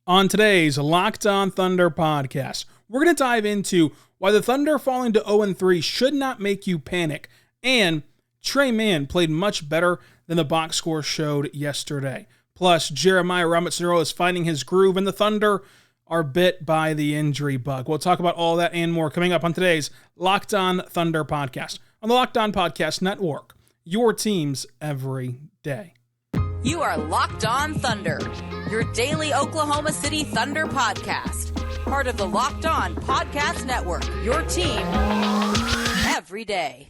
On today's Locked On Thunder podcast, we're going to dive into why the Thunder falling to 0-3 should not make you panic, and Tre Mann played much better than the box score showed yesterday. Plus, Jeremiah Robinson-Earl is finding his groove, and the Thunder are bit by the injury bug. We'll talk about all that and more coming up on today's Locked On Thunder podcast on the Locked On Podcast Network, your teams every day. You are Locked On Thunder, your daily Oklahoma City Thunder podcast. Part of the Locked On Podcast Network, your team every day.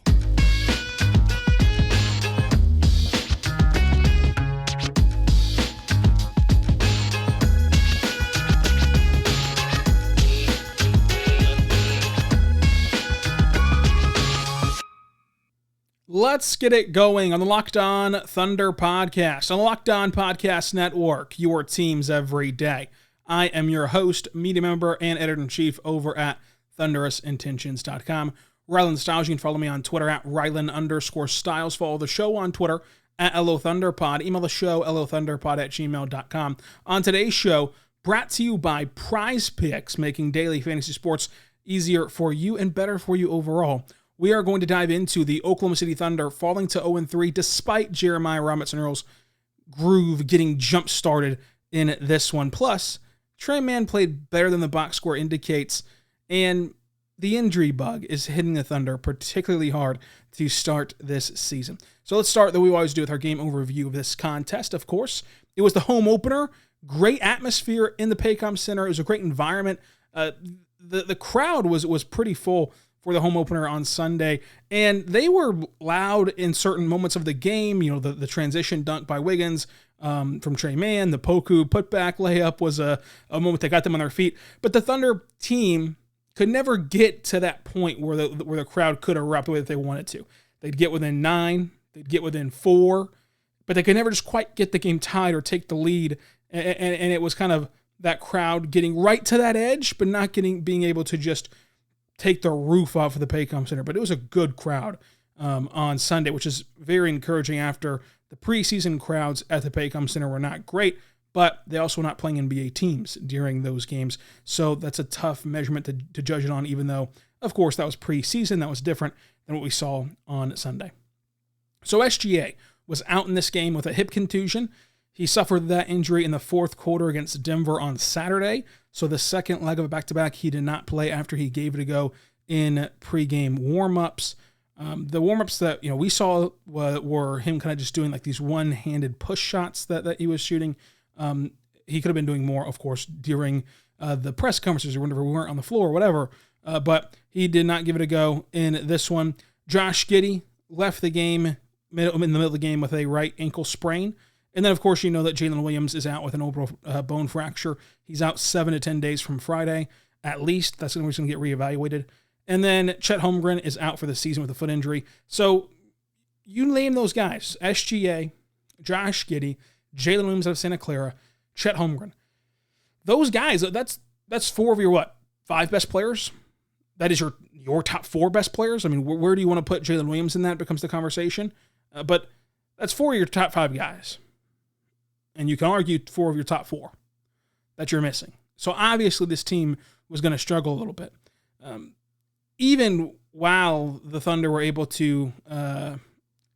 Let's get it going on the Locked On Thunder podcast, on the Locked On Podcast Network, your teams every day. I am your host, media member, and editor-in-chief over at thunderousintentions.com. Rylan Styles, you can follow me on Twitter at Rylan_Styles. Follow the show on Twitter at LOThunderPod. Email the show, LOThunderPod@gmail.com. On today's show, brought to you by PrizePicks, making daily fantasy sports easier for you and better for you overall. We are going to dive into the Oklahoma City Thunder falling to 0-3 despite Jeremiah Robinson-Earl's groove getting jump-started in this one. Plus, Tre Mann played better than the box score indicates, and the injury bug is hitting the Thunder particularly hard to start this season. So let's start, that we always do, with our game overview of this contest, of course. It was the home opener. Great atmosphere in the Paycom Center. It was a great environment. The crowd was pretty full for the home opener on Sunday, and they were loud in certain moments of the game. You know, the transition dunk by Wiggins from Tre Mann, the Poku putback layup was a moment that got them on their feet. But the Thunder team could never get to that point where the crowd could erupt the way that they wanted to. They'd get within 9, they'd get within 4, but they could never just quite get the game tied or take the lead. And it was kind of that crowd getting right to that edge, but not being able to just take the roof off of the Paycom Center. But it was a good crowd on Sunday, which is very encouraging after the preseason crowds at the Paycom Center were not great, but they also were not playing NBA teams during those games. So that's a tough measurement to judge it on, even though, of course, that was preseason. That was different than what we saw on Sunday. So SGA was out in this game with a hip contusion. He suffered that injury in the fourth quarter against Denver on Saturday. So the second leg of a back-to-back, he did not play after he gave it a go in pregame warm-ups. The warm-ups that we saw were him kind of just doing like these one-handed push shots that he was shooting. He could have been doing more, of course, during the press conferences or whenever we weren't on the floor or whatever. But he did not give it a go in this one. Josh Giddey left the game in the middle of the game with a right ankle sprain. And then, of course, you know that Jalen Williams is out with an orbital bone fracture. He's out 7 to 10 days from Friday, at least. That's when he's going to get reevaluated. And then Chet Holmgren is out for the season with a foot injury. So you name those guys: SGA, Josh Giddey, Jalen Williams out of Santa Clara, Chet Holmgren. Those guys, that's 4 of your 5 best players? That is your top 4 best players? I mean, where do you want to put Jalen Williams in that becomes the conversation? But that's 4 of your top 5 guys. And you can argue 4 of your top 4 that you're missing. So obviously this team was going to struggle a little bit. Even while the Thunder were able to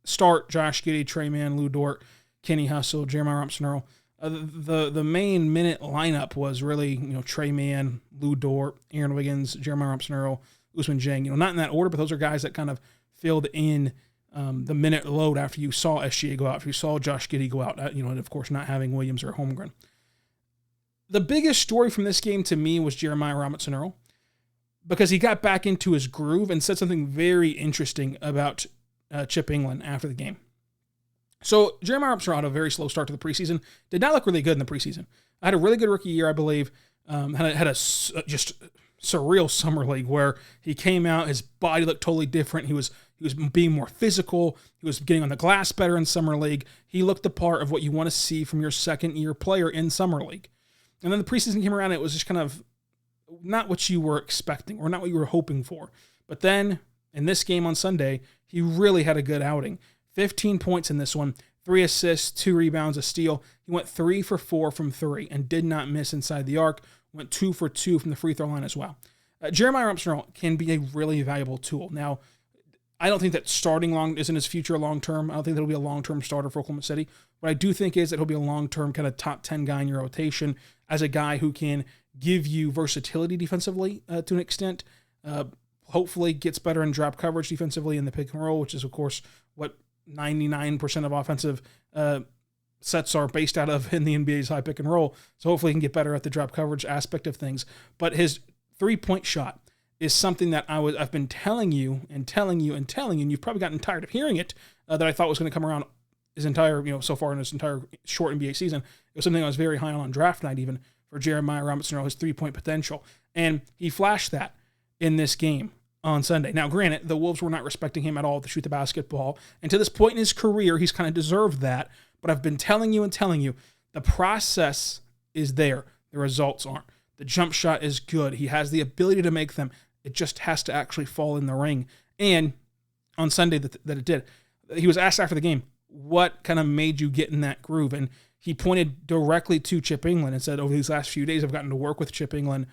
start Josh Giddey, Tre Mann, Lu Dort, Kenny Hustle, Jeremiah Robinson-Earl, the main minute lineup was really Tre Mann, Lu Dort, Aaron Wiggins, Jeremiah Robinson-Earl, Ousmane Dieng. Not in that order, but those are guys that kind of filled in the minute load after you saw SGA go out, after you saw Josh Giddey go out, and of course not having Williams or Holmgren. The biggest story from this game to me was Jeremiah Robinson-Earl, because he got back into his groove and said something very interesting about Chip England after the game. So Jeremiah Robinson-Earl had a very slow start to the preseason, did not look really good in the preseason. I had a really good rookie year, I believe, had a just surreal summer league where he came out, his body looked totally different. He was being more physical. He was getting on the glass better in summer league. He looked the part of what you want to see from your second-year player in summer league. And then the preseason came around, and it was just kind of not what you were expecting or not what you were hoping for. But then in this game on Sunday, he really had a good outing. 15 points in this one, 3 assists, 2 rebounds, a steal. He went 3 for 4 from 3 and did not miss inside the arc. Went 2 for 2 from the free throw line as well. Jeremiah Robinson-Earl can be a really valuable tool. Now, I don't think that starting isn't his future long-term. I don't think that he'll be a long-term starter for Oklahoma City. What I do think is that he'll be a long-term kind of top 10 guy in your rotation as a guy who can give you versatility defensively to an extent. Hopefully gets better in drop coverage defensively in the pick and roll, which is, of course, what 99% of offensive sets are based out of in the NBA's high pick and roll. So hopefully he can get better at the drop coverage aspect of things. But his three-point shot is something that I've been telling you, and you've probably gotten tired of hearing it, that I thought was going to come around his entire, so far in his entire short NBA season. It was something I was very high on draft night even for Jeremiah Robinson-Earl, his three-point potential. And he flashed that in this game on Sunday. Now, granted, the Wolves were not respecting him at all to shoot the basketball. And to this point in his career, he's kind of deserved that. But I've been telling you, the process is there. The results aren't. The jump shot is good. He has the ability to make them. It just has to actually fall in the ring. And on Sunday that it did, he was asked after the game, what kind of made you get in that groove? And he pointed directly to Chip England and said, over these last few days, I've gotten to work with Chip England,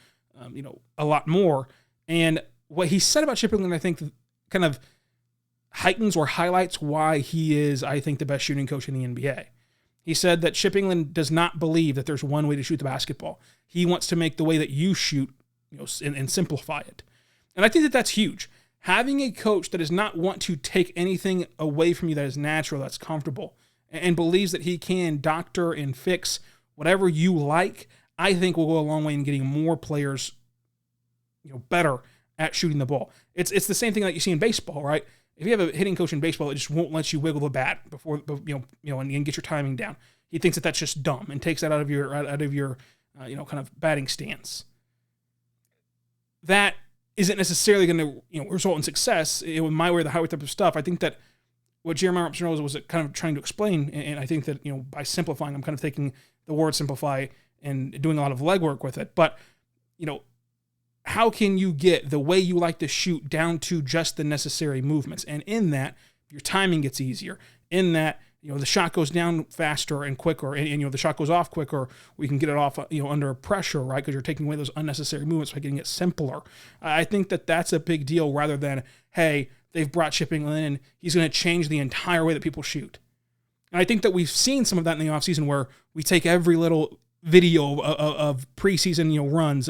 a lot more. And what he said about Chip England, I think, kind of heightens or highlights why he is, I think, the best shooting coach in the NBA. He said that Chip England does not believe that there's one way to shoot the basketball. He wants to make the way that you shoot, and simplify it. And I think that that's huge. Having a coach that does not want to take anything away from you that is natural, that's comfortable, and believes that he can doctor and fix whatever you like, I think will go a long way in getting more players, better at shooting the ball. It's the same thing that you see in baseball, right? If you have a hitting coach in baseball, it just won't let you wiggle the bat before and get your timing down. He thinks that that's just dumb and takes that out of your kind of batting stance. That isn't necessarily going to result in success in my way or the highway type of stuff. I think that what Jeremiah Robinson-Earl was kind of trying to explain, and I think that by simplifying, I'm kind of taking the word simplify and doing a lot of legwork with it. But how can you get the way you like to shoot down to just the necessary movements? And in that, your timing gets easier. In that, the shot goes down faster and quicker, and the shot goes off quicker. We can get it off, under pressure, right? Because you're taking away those unnecessary movements by getting it simpler. I think that that's a big deal rather than, hey, they've brought Chip England in, he's going to change the entire way that people shoot. And I think that we've seen some of that in the offseason where we take every little video of preseason, runs,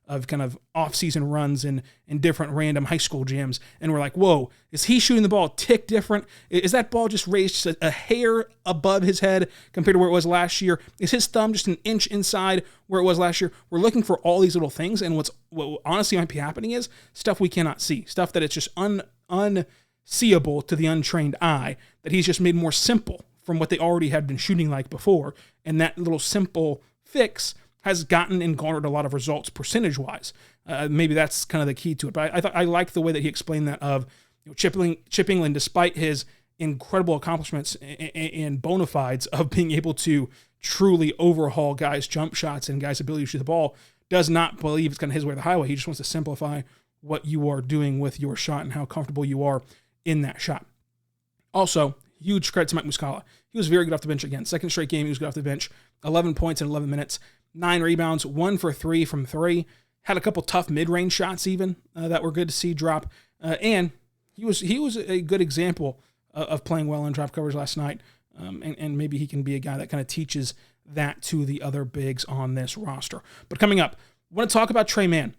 of kind of off-season runs in different random high school gyms, and we're like, whoa, is he shooting the ball a tick different? Is that ball just raised a hair above his head compared to where it was last year? Is his thumb just an inch inside where it was last year? We're looking for all these little things, and what honestly might be happening is stuff we cannot see, stuff that it's just unseeable to the untrained eye, that he's just made more simple from what they already had been shooting like before, and that little simple fix has gotten and garnered a lot of results percentage-wise. Maybe that's kind of the key to it. But I like the way that he explained that of Chip England, despite his incredible accomplishments and bona fides of being able to truly overhaul guys' jump shots and guys' ability to shoot the ball, does not believe it's kind of his way or the highway. He just wants to simplify what you are doing with your shot and how comfortable you are in that shot. Also, huge credit to Mike Muscala. He was very good off the bench again. Second straight game, he was good off the bench. 11 points in 11 minutes. 9 rebounds, 1 for 3 from 3. Had a couple tough mid-range shots even that were good to see drop. And he was a good example of playing well in drop coverage last night. And maybe he can be a guy that kind of teaches that to the other bigs on this roster. But coming up, I want to talk about Tre Mann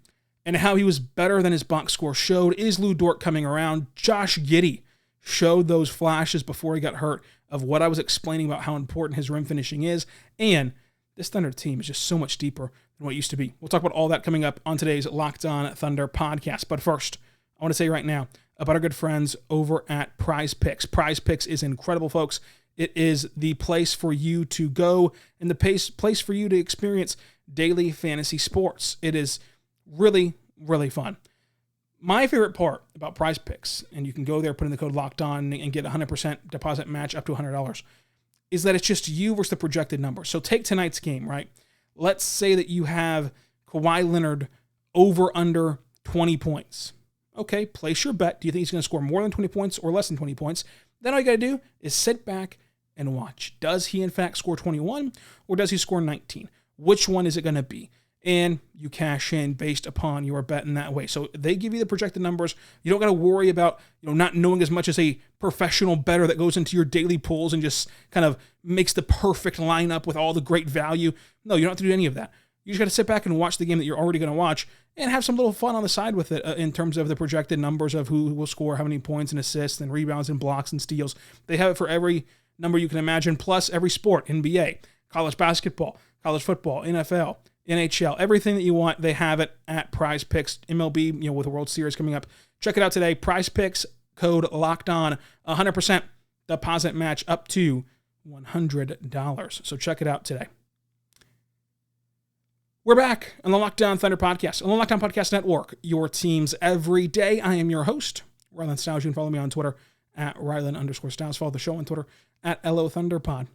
and how he was better than his box score showed. Is Lou Dort coming around? Josh Giddey showed those flashes before he got hurt of what I was explaining about how important his rim finishing is. And this Thunder team is just so much deeper than what it used to be. We'll talk about all that coming up on today's Locked On Thunder podcast. But first, I want to say right now about our good friends over at PrizePicks. PrizePicks is incredible, folks. It is the place for you to go and the place for you to experience daily fantasy sports. It is really, really fun. My favorite part about PrizePicks, and you can go there, put in the code Locked On and get a 100% deposit match up to $100, is that it's just you versus the projected number. So take tonight's game, right? Let's say that you have Kawhi Leonard over under 20 points. Okay, place your bet. Do you think he's going to score more than 20 points or less than 20 points? Then all you got to do is sit back and watch. Does he in fact score 21 or does he score 19? Which one is it going to be? And you cash in based upon your bet in that way. So they give you the projected numbers. You don't got to worry about not knowing as much as a professional bettor that goes into your daily pools and just kind of makes the perfect lineup with all the great value. No, you don't have to do any of that. You just got to sit back and watch the game that you're already going to watch and have some little fun on the side with it in terms of the projected numbers of who will score how many points and assists and rebounds and blocks and steals. They have it for every number you can imagine, plus every sport, NBA, college basketball, college football, NFL, NHL, everything that you want, they have it at PrizePicks. MLB, with the World Series coming up. Check it out today. PrizePicks, code LOCKEDON, 100% deposit match up to $100. So check it out today. We're back on the Locked On Thunder podcast, on the Locked On Podcast Network, your teams every day. I am your host, Rylan Stiles. You can follow me on Twitter at Rylan_Stiles. Follow the show on Twitter at LOThunderPod.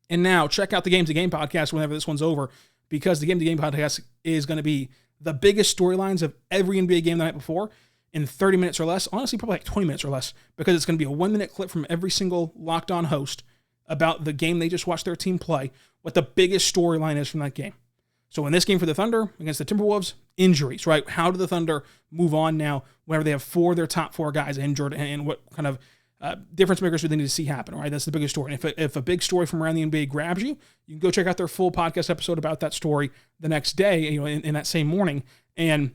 And now check out the Game to Game podcast whenever this one's over, because the Game to Game podcast is going to be the biggest storylines of every NBA game the night before in 30 minutes or less. Honestly, probably like 20 minutes or less, because it's going to be a 1-minute clip from every single Locked On host about the game they just watched their team play, what the biggest storyline is from that game. So in this game for the Thunder against the Timberwolves, injuries, right? How do the Thunder move on now whenever they have 4 of their top 4 guys injured, and what kind of difference makers do they need to see happen, right? That's the biggest story. And if a big story from around the NBA grabs you, you can go check out their full podcast episode about that story the next day, in that same morning, and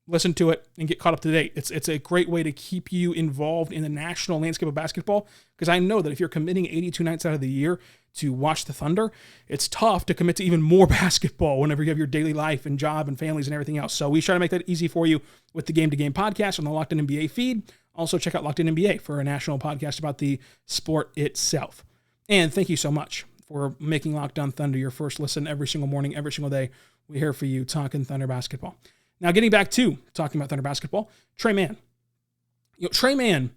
listen to it and get caught up to date. It's a great way to keep you involved in the national landscape of basketball, because I know that if you're committing 82 nights out of the year to watch the Thunder, it's tough to commit to even more basketball whenever you have your daily life and job and families and everything else. So we try to make that easy for you with the Game to Game podcast on the Locked On NBA feed. Also check out Locked On NBA for a national podcast about the sport itself. And thank you so much for making Locked On Thunder your first listen every single morning, every single day. We're here for you talking Thunder basketball. Now, getting back to talking about Thunder basketball, Tre Mann. Tre Mann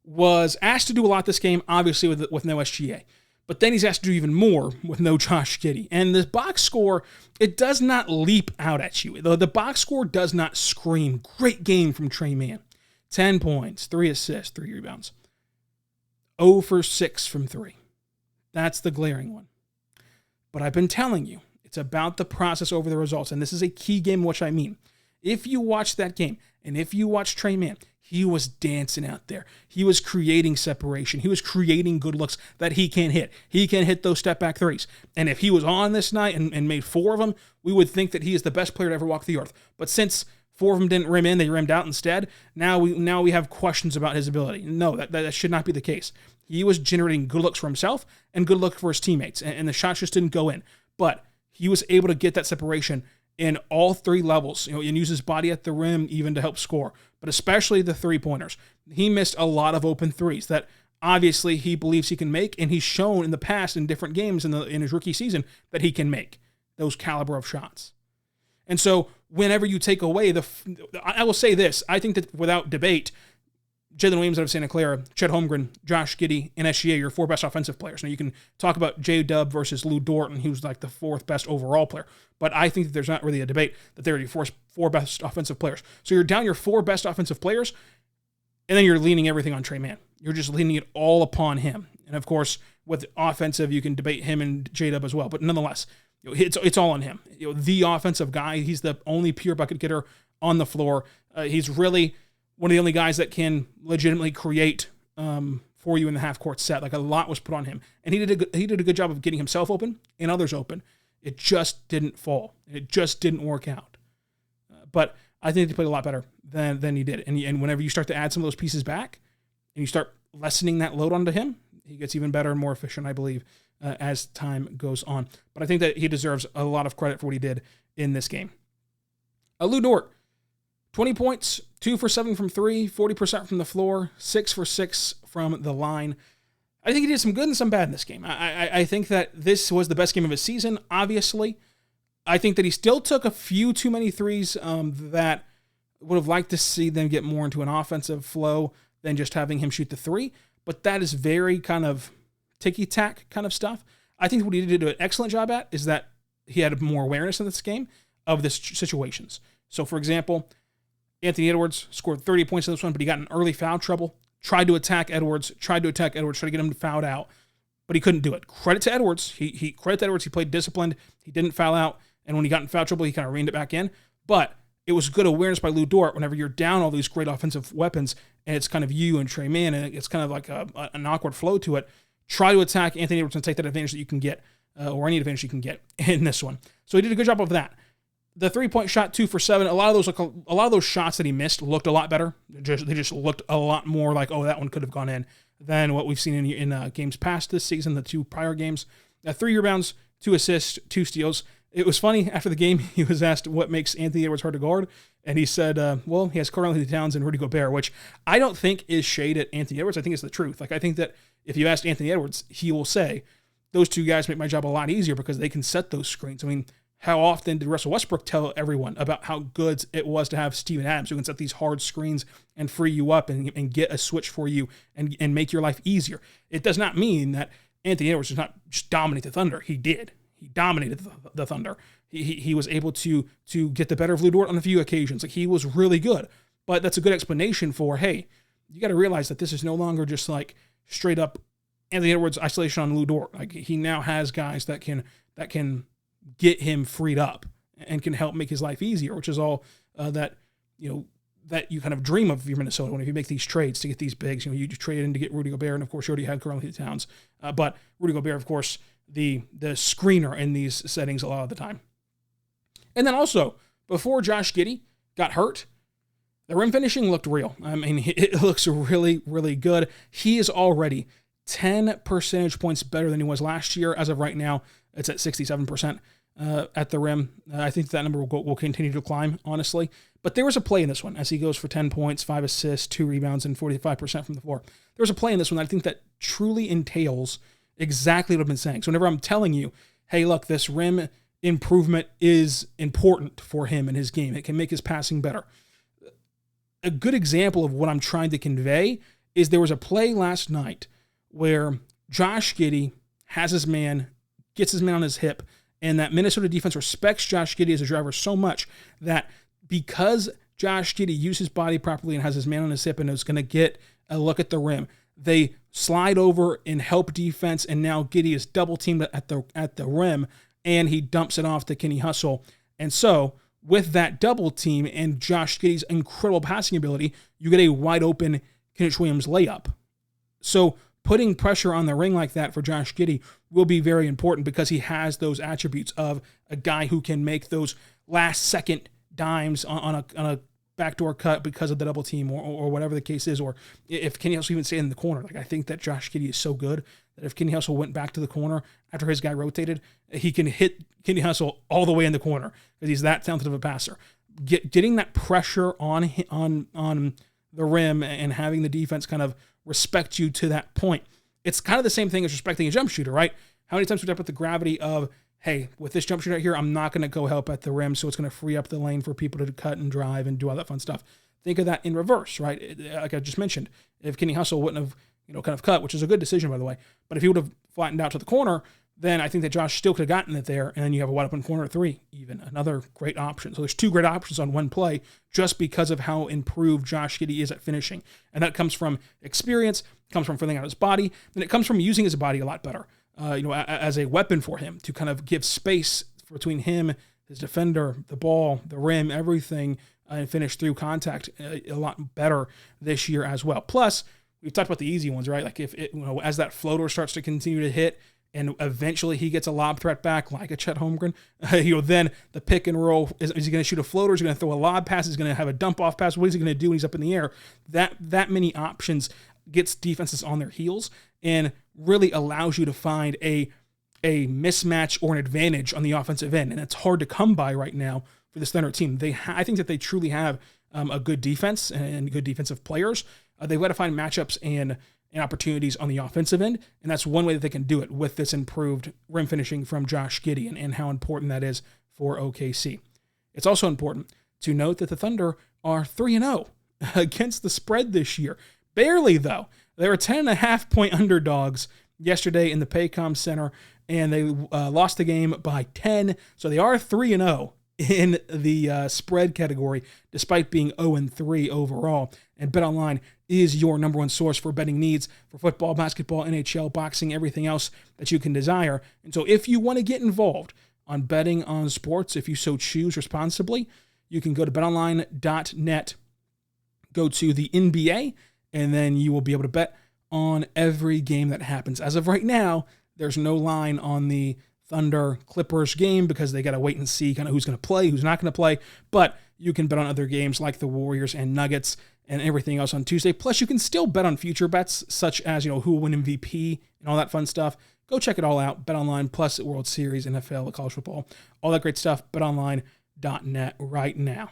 was asked to do a lot this game, obviously with no SGA. But then he's asked to do even more with no Josh Giddey. And the box score, it does not leap out at you. The box score does not scream, great game from Tre Mann. 10 points, 3 assists, 3 rebounds. 0 for 6 from 3. That's the glaring one. But I've been telling you, it's about the process over the results. And this is a key game, which I mean. If you watch that game, and if you watch Tre Mann, he was dancing out there. He was creating separation. He was creating good looks that he can hit. He can hit those step-back threes. And if he was on this night and made 4 of them, we would think that he is the best player to ever walk the earth. But since 4 of them didn't rim in, they rimmed out instead, now we have questions about his ability. No, that should not be the case. He was generating good looks for himself and good looks for his teammates, and the shots just didn't go in. But he was able to get that separation in all 3 levels, and use his body at the rim even to help score, but especially the 3-pointers. He missed a lot of open threes that obviously he believes he can make, and he's shown in the past in different games in his rookie season that he can make those caliber of shots. And so whenever you take away I will say this, I think that without debate, Jalen Williams out of Santa Clara, Chet Holmgren, Josh Giddey, and SGA are your 4 best offensive players. Now, you can talk about J-Dub versus Lou Dort, and he was like the 4th best overall player. But I think that there's not really a debate that they're your 4 best offensive players. So you're down your 4 best offensive players, and then you're leaning everything on Tre Mann. You're just leaning it all upon him. And, of course, with offensive, you can debate him and J-Dub as well. But nonetheless, it's all on him. The offensive guy, he's the only pure bucket getter on the floor. He's really one of the only guys that can legitimately create for you in the half-court set. Like, a lot was put on him. And he did a good job of getting himself open and others open. It just didn't fall. It just didn't work out. But I think he played a lot better than he did. And whenever you start to add some of those pieces back and you start lessening that load onto him, he gets even better and more efficient, I believe, as time goes on. But I think that he deserves a lot of credit for what he did in this game. Lou Dort, 20 points, 2 for 7 from 3, 40% from the floor, 6 for 6 from the line. I think he did some good and some bad in this game. I think that this was the best game of his season, obviously. I think that he still took a few too many threes that would have liked to see them get more into an offensive flow than just having him shoot the 3. But that is very kind of ticky-tack kind of stuff. I think what he did an excellent job at is that he had more awareness in this game of the situations. So, for example, Anthony Edwards scored 30 points in this one, but he got in early foul trouble. Tried to attack Edwards, tried to get him fouled out. but he couldn't do it. Credit to Edwards. He played disciplined. He didn't foul out. And when he got in foul trouble, he kind of reined it back in. But it was good awareness by Lu Dort whenever you're down all these great offensive weapons and it's kind of you and Tre Mann and it's kind of like an awkward flow to it. Try to attack Anthony Edwards and take that advantage that you can get or any advantage you can get in this one. So he did a good job of that. The 3-point shot, 2 for 7. A lot of those shots that he missed looked a lot better. They just looked a lot more like, oh, that one could have gone in than what we've seen in games past this season, the 2 prior games. 3 rebounds, 2 assists, 2 steals. It was funny, after the game, he was asked what makes Anthony Edwards hard to guard, and he said, well, he has Karl-Anthony Towns and Rudy Gobert, which I don't think is shade at Anthony Edwards. I think it's the truth. Like, I think that if you asked Anthony Edwards, he will say, those 2 guys make my job a lot easier because they can set those screens. I mean, how often did Russell Westbrook tell everyone about how good it was to have Steven Adams who can set these hard screens and free you up and get a switch for you and make your life easier? It does not mean that Anthony Edwards does not just dominate the Thunder. He did. He dominated the Thunder. He was able to get the better of Lu Dort on a few occasions. Like, he was really good. But that's a good explanation for, hey, you got to realize that this is no longer just like straight up Anthony Edwards isolation on Lu Dort. Like, he now has guys that can get him freed up and can help make his life easier, which is all that you kind of dream of if you're Minnesota. When if you make these trades to get these bigs, you just trade in to get Rudy Gobert, and of course you already had Karl-Anthony Towns. But Rudy Gobert, of course, the screener in these settings a lot of the time. And then also, before Josh Giddey got hurt, the rim finishing looked real. I mean, it looks really, really good. He is already 10 percentage points better than he was last year. As of right now, it's at 67% at the rim. I think that number will continue to climb, honestly. But there was a play in this one as he goes for 10 points, 5 assists, 2 rebounds, and 45% from the floor. There was a play in this one that I think that truly entails exactly what I've been saying. So whenever I'm telling you, hey, look, this rim improvement is important for him in his game. It can make his passing better. A good example of what I'm trying to convey is there was a play last night where Josh Giddey has his man, gets his man on his hip, and that Minnesota defense respects Josh Giddey as a driver so much that because Josh Giddey used his body properly and has his man on his hip and is going to get a look at the rim, they slide over and help defense, and now Giddey is double teamed at the rim, and he dumps it off to Kenny Hustle. And so, with that double team and Josh Giddey's incredible passing ability, you get a wide open Kenrich Williams layup. So, putting pressure on the ring like that for Josh Giddey will be very important because he has those attributes of a guy who can make those last second dimes on a backdoor cut because of the double team or whatever the case is, or if Kenny Hustle even stayed in the corner. Like, I think that Josh Giddey is so good that if Kenny Hustle went back to the corner after his guy rotated, he can hit Kenny Hustle all the way in the corner because he's that talented of a passer. Getting that pressure on the rim and having the defense kind of respect you to that point. It's kind of the same thing as respecting a jump shooter, right? How many times we talk about the gravity of, hey, with this jump shooter right here, I'm not going to go help at the rim, so it's going to free up the lane for people to cut and drive and do all that fun stuff. Think of that in reverse, right? Like I just mentioned, if Kenny Hustle wouldn't have, kind of cut, which is a good decision, by the way, but if he would have flattened out to the corner, then I think that Josh still could have gotten it there, and then you have a wide open corner 3, even another great option. So there's 2 great options on one play just because of how improved Josh Giddey is at finishing. And that comes from experience, comes from filling out his body, and it comes from using his body a lot better, as a weapon for him to kind of give space between him, his defender, the ball, the rim, everything, and finish through contact a lot better this year as well. Plus, we've talked about the easy ones, right? Like if it, as that floater starts to continue to hit, and eventually he gets a lob threat back like a Chet Holmgren, then the pick and roll, is he going to shoot a floater? Is he going to throw a lob pass? Is he going to have a dump off pass? What is he going to do when he's up in the air? That many options gets defenses on their heels and really allows you to find a mismatch or an advantage on the offensive end. And it's hard to come by right now for this Thunder team. I think that they truly have a good defense and good defensive players. They've got to find matchups and opportunities on the offensive end, and that's one way that they can do it with this improved rim finishing from Josh Giddey and how important that is for OKC. It's also important to note that the Thunder are 3-0 against the spread this year. Barely, though. They were 10.5-point underdogs yesterday in the Paycom Center, and they lost the game by 10, so they are 3-0 in the spread category, despite being 0-3 overall. And BetOnline is your number one source for betting needs for football, basketball, NHL, boxing, everything else that you can desire. And so if you want to get involved on betting on sports, if you so choose responsibly, you can go to betonline.net, go to the NBA, and then you will be able to bet on every game that happens. As of right now, there's no line on the Thunder Clippers game because they got to wait and see kind of who's going to play, who's not going to play. But you can bet on other games like the Warriors and Nuggets and everything else on Tuesday. Plus, you can still bet on future bets such as, who will win MVP and all that fun stuff. Go check it all out. BetOnline plus World Series, NFL, college football, all that great stuff. BetOnline.net right now.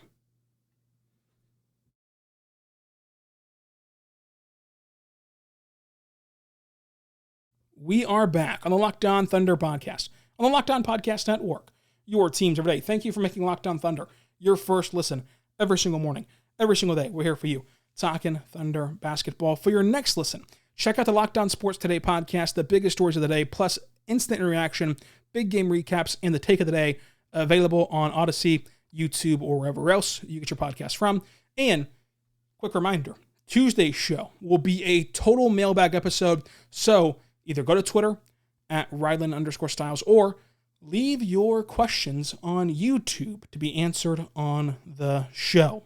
We are back on the Locked On Thunder podcast, on the Locked On Podcast Network, your teams every day. Thank you for making Locked On Thunder your first listen every single morning, every single day. We're here for you, talking Thunder basketball. For your next listen, check out the Locked On Sports Today podcast, the biggest stories of the day, plus instant reaction, big game recaps, and the take of the day, available on Odyssey, YouTube, or wherever else you get your podcast from. And quick reminder, Tuesday's show will be a total mailbag episode, so either go to Twitter at Ryland_Styles or leave your questions on YouTube to be answered on the show.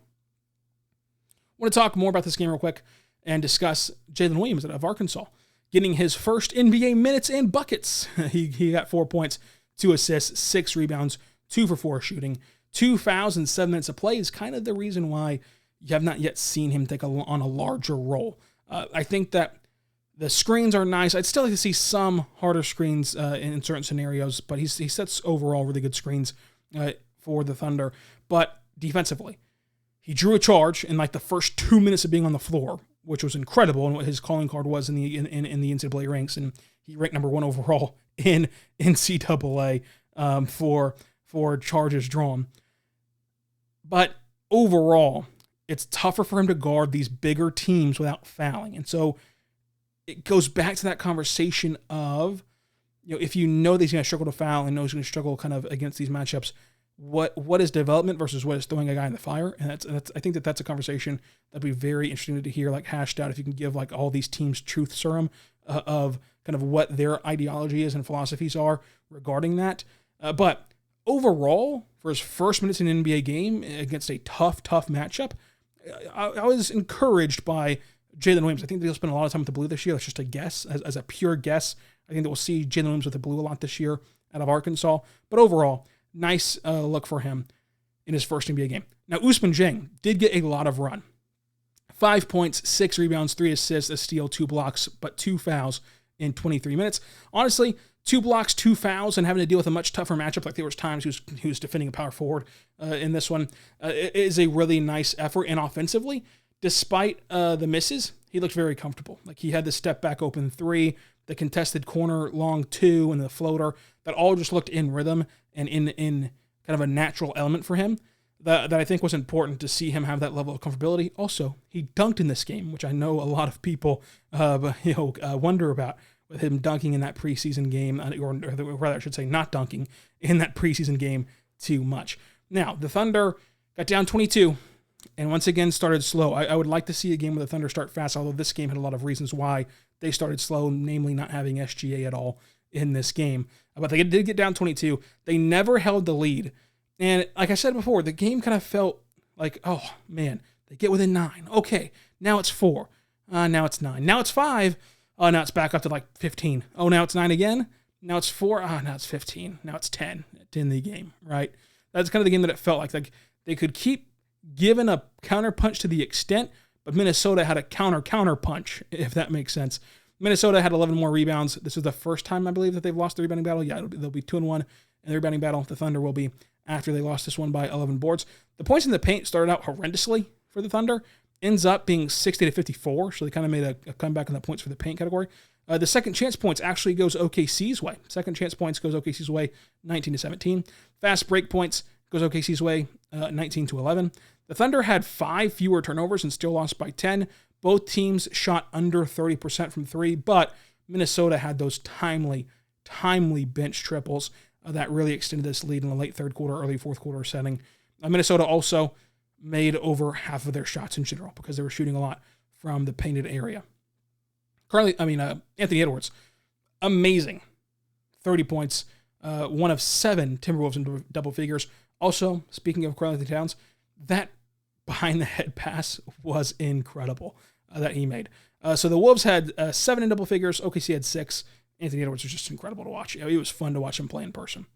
I want to talk more about this game real quick and discuss Jalen Williams of Arkansas getting his first NBA minutes and buckets. He got 4 points, 2 assists, 6 rebounds, 2 for 4 shooting, 2 fouls, and 7 minutes of play is kind of the reason why you have not yet seen him take on a larger role. I think that the screens are nice. I'd still like to see some harder screens in certain scenarios, but he sets overall really good screens for the Thunder. But defensively, he drew a charge in like the first 2 minutes of being on the floor, which was incredible, and what his calling card was in the NCAA ranks, and he ranked number 1 overall in NCAA for charges drawn. But overall, it's tougher for him to guard these bigger teams without fouling, and so it goes back to that conversation of, if you know that he's going to struggle to foul and know he's going to struggle kind of against these matchups, what is development versus what is throwing a guy in the fire? And that's I think that's a conversation that'd be very interesting to hear, like hashed out, if you can give like all these teams truth serum of kind of what their ideology is and philosophies are regarding that. But overall, for his first minutes in an NBA game against a tough matchup, I was encouraged by Jalen Williams. I think they'll spend a lot of time with the blue this year. That's just a guess, as a pure guess. I think that we'll see Jalen Williams with the blue a lot this year out of Arkansas. But overall, nice look for him in his first NBA game. Now, Ousmane Dieng did get a lot of run. 5 points, 6 rebounds, 3 assists, a steal, 2 blocks, but 2 fouls in 23 minutes. Honestly, 2 blocks, 2 fouls, and having to deal with a much tougher matchup, like there was times he was defending a power forward in this one, it is a really nice effort. And offensively, despite the misses, he looked very comfortable. Like he had the step back open 3, the contested corner long 2, and the floater that all just looked in rhythm and in kind of a natural element for him that I think was important to see him have that level of comfortability. Also, he dunked in this game, which I know a lot of people wonder about, with him dunking in that preseason game, or rather I should say not dunking in that preseason game too much. Now, the Thunder got down 22 and once again started slow. I would like to see a game where the Thunder start fast, although this game had a lot of reasons why they started slow, namely not having SGA at all in this game. But they did get down 22. They never held the lead. And like I said before, the game kind of felt like, oh, man, they get within 9. Okay, now it's 4. Now it's 9. Now it's 5. Oh, now it's back up to like 15. Oh, now it's 9 again. Now it's 4. Now it's 15. Now it's 10 in the game, right? That's kind of the game that it felt like. Like they could keep giving a counter punch to the extent, but Minnesota had a counter punch, if that makes sense. Minnesota had 11 more rebounds. This is the first time, I believe, that they've lost the rebounding battle. Yeah, they'll be 2-1 in the rebounding battle. The Thunder will be after they lost this one by 11 boards. The points in the paint started out horrendously for the Thunder. Ends up being 60-54, so they kind of made a comeback on the points for the paint category. The second chance points actually goes OKC's way. Second chance points goes OKC's way, 19-17. Fast break points goes OKC's way, 19-11. The Thunder had 5 fewer turnovers and still lost by 10. Both teams shot under 30% from 3, but Minnesota had those timely bench triples that really extended this lead in the late third quarter, early fourth quarter setting. Minnesota also made over half of their shots in general because they were shooting a lot from the painted area. Anthony Edwards, amazing. 30 points, one of 7 Timberwolves in double figures. Also, speaking of Karl-Anthony Towns, that behind-the-head pass was incredible that he made. So the Wolves had 7 in double figures. OKC had 6. Anthony Edwards was just incredible to watch. It was fun to watch him play in person.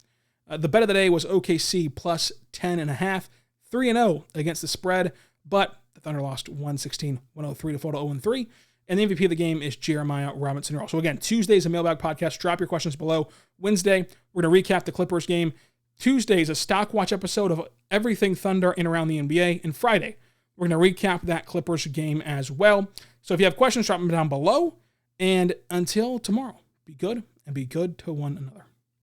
The bet of the day was OKC plus 10.5, 3-0 against the spread, but the Thunder lost 116-103 to fall to 0-3. And the MVP of the game is Jeremiah Robinson-Earl. So again, Tuesday's a mailbag podcast. Drop your questions below. Wednesday, we're going to recap the Clippers game. Tuesday's a stock watch episode of everything Thunder in around the NBA. And Friday, we're going to recap that Clippers game as well. So if you have questions, drop them down below. And until tomorrow, be good and be good to one another.